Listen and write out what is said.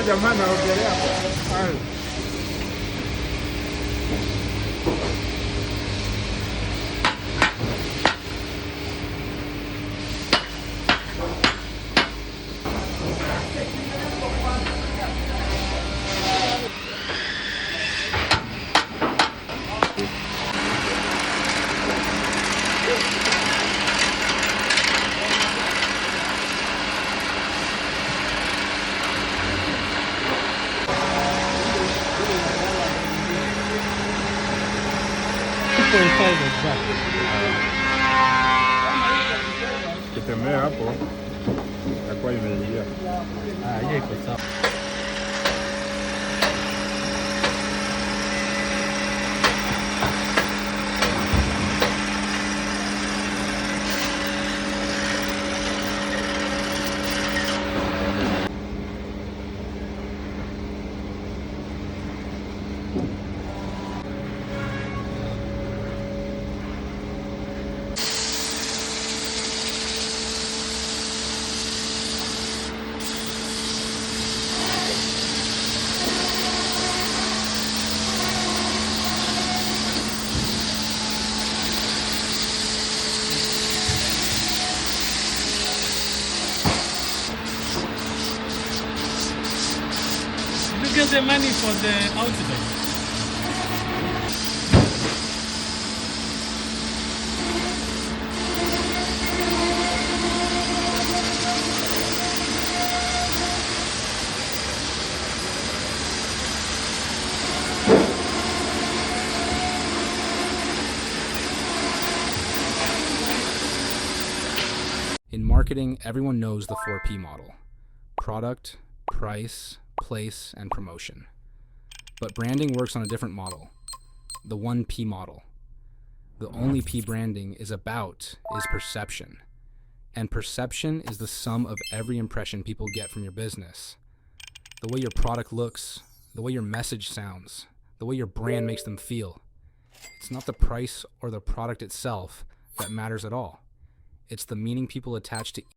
jamaa anaogelea hapo. Kitembea hapo itakuwa imeingia. Hiyo iko sawa. You get the money for the outdoor. In marketing, everyone knows the 4P model: product, price, place, and promotion. But branding works on a different model, the 1P model. The only P branding is about is perception. And perception is the sum of every impression people get from your business. The way your product looks, the way your message sounds, the way your brand makes them feel. It's not the price or the product itself that matters at all. It's the meaning people attach to